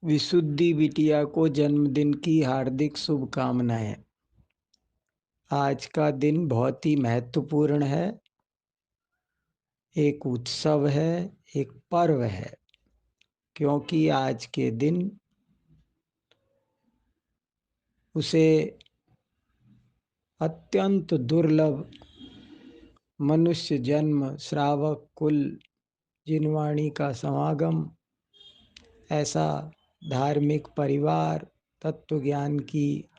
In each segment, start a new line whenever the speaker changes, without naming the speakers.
विशुद्धि बिटिया को जन्मदिन की हार्दिक शुभकामनाएं। आज का दिन बहुत ही महत्वपूर्ण है। एक उत्सव है, एक पर्व है, क्योंकि आज के दिन उसे अत्यंत दुर्लभ मनुष्य जन्म, श्रावक कुल, जिनवाणी का समागम, ऐसा धार्मिक परिवार, तत्व ज्ञान की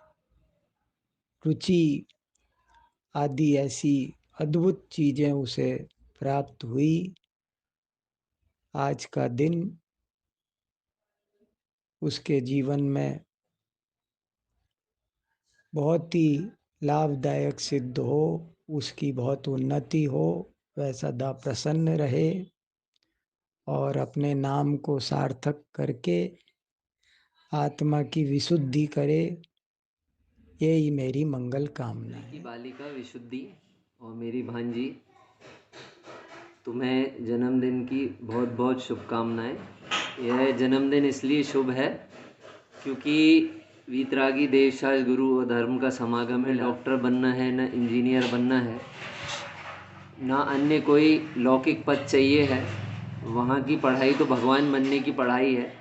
रुचि आदि ऐसी अद्भुत चीजें उसे प्राप्त हुई। आज का दिन उसके जीवन में बहुत ही लाभदायक सिद्ध हो, उसकी बहुत उन्नति हो, वह सदा प्रसन्न रहे और अपने नाम को सार्थक करके आत्मा की विशुद्धि करे, यही मेरी मंगल कामना है।
बालिका विशुद्धि और मेरी भांजी, तुम्हें जन्मदिन की बहुत बहुत शुभकामनाएं। यह जन्मदिन इसलिए शुभ है क्योंकि वीतरागी देवशास्त्र गुरु और धर्म का समागम है। डॉक्टर बनना है, न इंजीनियर बनना है, ना अन्य कोई लौकिक पद चाहिए है। वहाँ की पढ़ाई तो भगवान बनने की पढ़ाई है।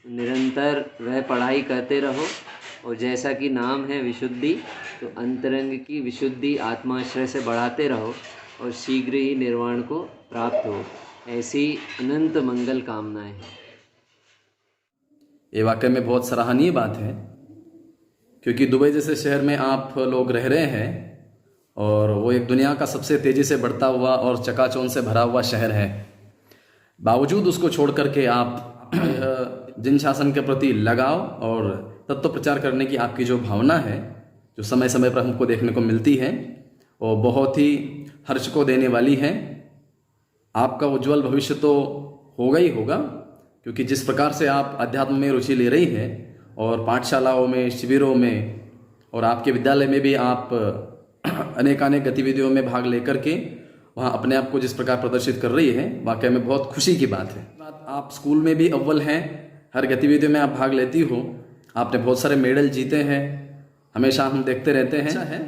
निरंतर वह पढ़ाई करते रहो और जैसा कि नाम है विशुद्धि, तो अंतरंग की विशुद्धि आत्माश्रय से बढ़ाते रहो और शीघ्र ही निर्वाण को प्राप्त हो। ऐसी अनंत मंगल कामनाएं हैं।
ये वाकई में बहुत सराहनीय बात है, क्योंकि दुबई जैसे शहर में आप लोग रह रहे हैं और वो एक दुनिया का सबसे तेज़ी से बढ़ता हुआ और चकाचौंध से भरा हुआ शहर है। बावजूद उसको छोड़ करके आप जिन शासन के प्रति लगाव और तत्व प्रचार करने की आपकी जो भावना है, जो समय समय पर हमको देखने को मिलती है, वो बहुत ही हर्ष को देने वाली है। आपका उज्जवल भविष्य तो होगा ही होगा, क्योंकि जिस प्रकार से आप अध्यात्म में रुचि ले रही हैं और पाठशालाओं में, शिविरों में और आपके विद्यालय में भी आप अनेकानेक गतिविधियों में भाग लेकर के वहाँ अपने आप को जिस प्रकार प्रदर्शित कर रही है, वाकई में बहुत खुशी की बात है। आप स्कूल में भी अव्वल हैं, हर गतिविधियों में आप भाग लेती हो, आपने बहुत सारे मेडल जीते हैं, हमेशा हम देखते रहते हैं। अच्छा है,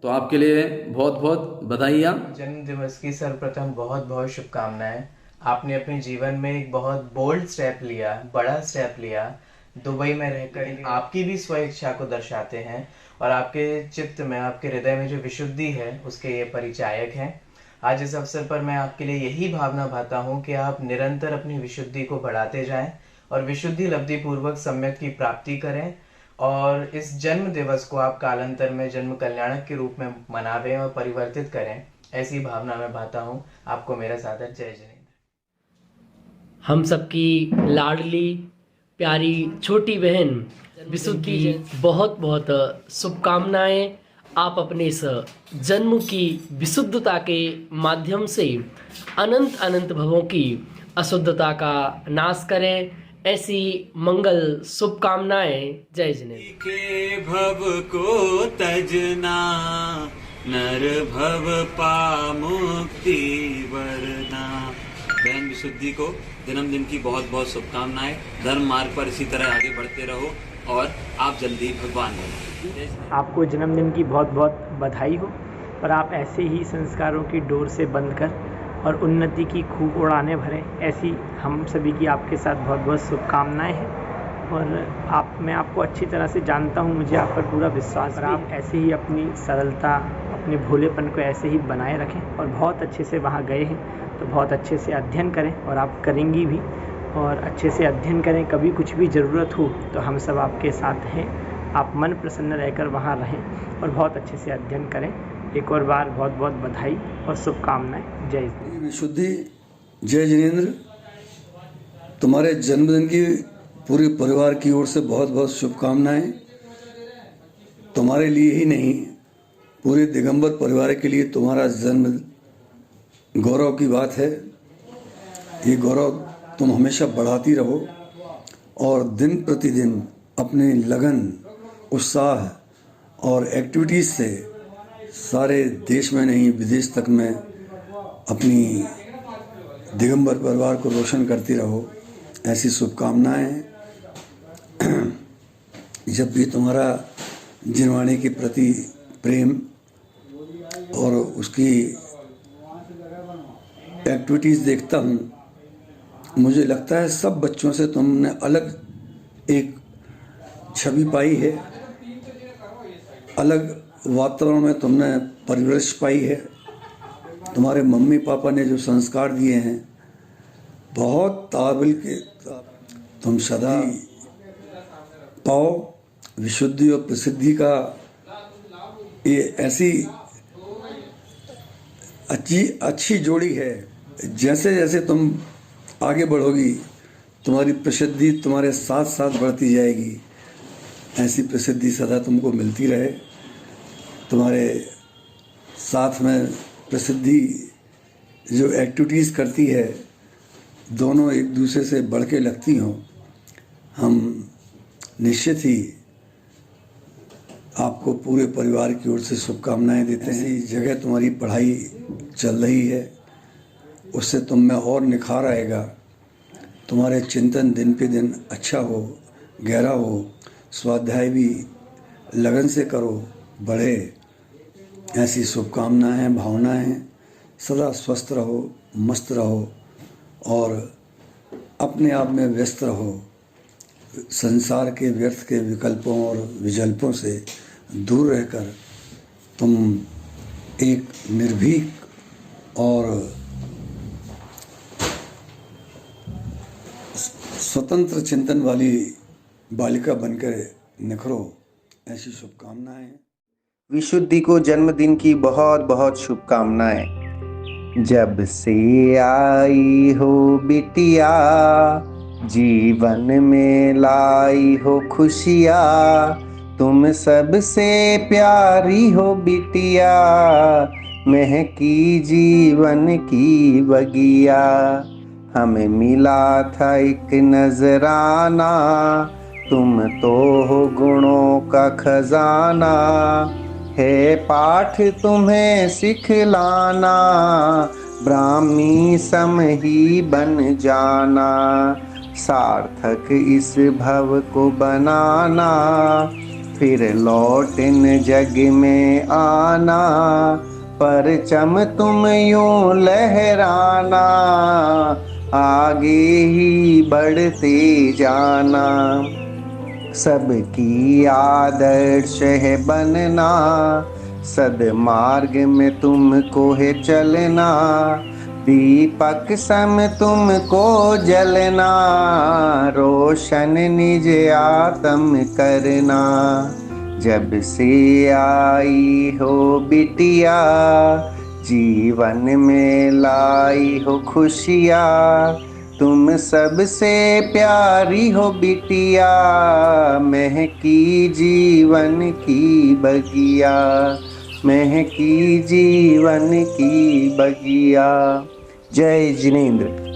तो आपके लिए बहुत बहुत बधाइयाँ।
जन्म दिवस की सर्वप्रथम बहुत बहुत शुभकामनाएं। आपने अपने जीवन में एक बहुत बोल्ड स्टेप लिया, बड़ा स्टेप लिया। दुबई में रहकर आपकी भी स्वेच्छा को दर्शाते हैं और आपके चित्त में, आपके हृदय में जो विशुद्धि है उसके ये परिचायक हैं। आज इस अवसर पर मैं आपके लिए यही भावना भाता हूँ कि आप निरंतर अपनी विशुद्धि को बढ़ाते जाएं और विशुद्धि लब्धि पूर्वक सम्यक की प्राप्ति करें और इस जन्म दिवस को आप कालांतर में जन्म कल्याणक के रूप में मनावें और परिवर्तित करें। ऐसी भावना में भाता हूँ। आपको मेरा सादर जय जिनेंद्र।
हम सबकी लाडली प्यारी छोटी बहन विशुद्धि बहुत बहुत शुभकामनाएं। आप अपने इस जन्म की विशुद्धता के माध्यम से अनंत अनंत भवों की अशुद्धता का नाश करें। ऐसी मंगल शुभकामनाएं। जय जिनेंद्र।
के भव को तजना, नर भव पा मुक्ति वरना। बहन विशुद्धि को जन्मदिन की बहुत बहुत शुभकामनाएं। धर्म मार्ग पर इसी तरह आगे बढ़ते रहो और आप जल्दी भगवान बनो।
आपको जन्मदिन की बहुत बहुत बधाई हो और आप ऐसे ही संस्कारों की डोर से बंध कर और उन्नति की खूब उड़ाने भरें। ऐसी हम सभी की आपके साथ बहुत बहुत शुभकामनाएं हैं। और मैं आपको अच्छी तरह से जानता हूं, मुझे आप पर पूरा विश्वास है। आप ऐसे ही अपनी सरलता, अपने भोलेपन को ऐसे ही बनाए रखें और बहुत अच्छे से वहाँ गए हैं तो बहुत अच्छे से अध्ययन करें और आप करेंगी भी। और अच्छे से अध्ययन करें, कभी कुछ भी ज़रूरत हो तो हम सब आपके साथ हैं। आप मन प्रसन्न रहकर वहाँ रहें और बहुत अच्छे से अध्ययन करें। एक और बार बहुत बहुत बधाई और शुभकामनाएं। जय
विशुद्धि। जय जिनेंद्र। तुम्हारे जन्मदिन की पूरे परिवार की ओर से बहुत बहुत शुभकामनाएं। तुम्हारे लिए ही नहीं, पूरे दिगंबर परिवार के लिए तुम्हारा जन्म गौरव की बात है। ये गौरव तुम हमेशा बढ़ाती रहो और दिन प्रतिदिन अपने लगन, उत्साह और एक्टिविटीज़ से सारे देश में नहीं विदेश तक में अपनी दिगंबर परिवार को रोशन करती रहो। ऐसी शुभकामनाएं। जब भी तुम्हारा जिनवाणी के प्रति प्रेम और उसकी एक्टिविटीज़ देखता हूँ, मुझे लगता है सब बच्चों से तुमने अलग एक छवि पाई है, अलग वातावरण में तुमने परवरिश पाई है। तुम्हारे मम्मी पापा ने जो संस्कार दिए हैं बहुत काबिल के, तुम सदा पाओ। विशुद्धि और प्रसिद्धि का ये ऐसी अच्छी जोड़ी है। जैसे जैसे तुम आगे बढ़ोगी तुम्हारी प्रसिद्धि तुम्हारे साथ साथ बढ़ती जाएगी। ऐसी प्रसिद्धि सदा तुमको मिलती रहे। तुम्हारे साथ में प्रसिद्धि जो एक्टिविटीज़ करती है दोनों एक दूसरे से बढ़ के लगती हों। हम निश्चित ही आपको पूरे परिवार की ओर से शुभकामनाएं देते हैं। ऐसी जगह तुम्हारी पढ़ाई चल रही है, उससे तुम में और निखार आएगा। तुम्हारे चिंतन दिन पे दिन अच्छा हो, गहरा हो। स्वाध्याय भी लगन से करो, बढ़े। ऐसी शुभकामनाएं, भावनाएं। सदा स्वस्थ रहो, मस्त रहो और अपने आप में व्यस्त रहो। संसार के व्यर्थ के विकल्पों और विजल्पों से दूर रहकर तुम एक निर्भीक और स्वतंत्र चिंतन वाली बालिका बनकर निखरो। ऐसी शुभकामनाएं।
विशुद्धि को जन्मदिन की बहुत बहुत शुभकामनाएं। जब से आई हो बिटिया, जीवन में लाई हो खुशियाँ। तुम सबसे प्यारी हो बिटिया, महकी जीवन की बगिया। हमें मिला था एक नजराना, तुम तो हो गुणों का खजाना। है पाठ तुम्हें सिखलाना, ब्राह्मी सम ही बन जाना। सार्थक इस भव को बनाना, फिर लौट इन जग में आना। परचम तुम यूं लहराना, आगे ही बढ़ते जाना। सबकी आदर्श है बनना, सद्मार्ग में तुमको है चलना। दीपक सम तुमको जलना, रोशन निज आत्म करना। जब से आई हो बिटिया, जीवन में लाई हो खुशियाँ। तुम सबसे प्यारी हो बिटिया, महकी जीवन की बगिया। महकी जीवन की बगिया। जय जिनेंद्र।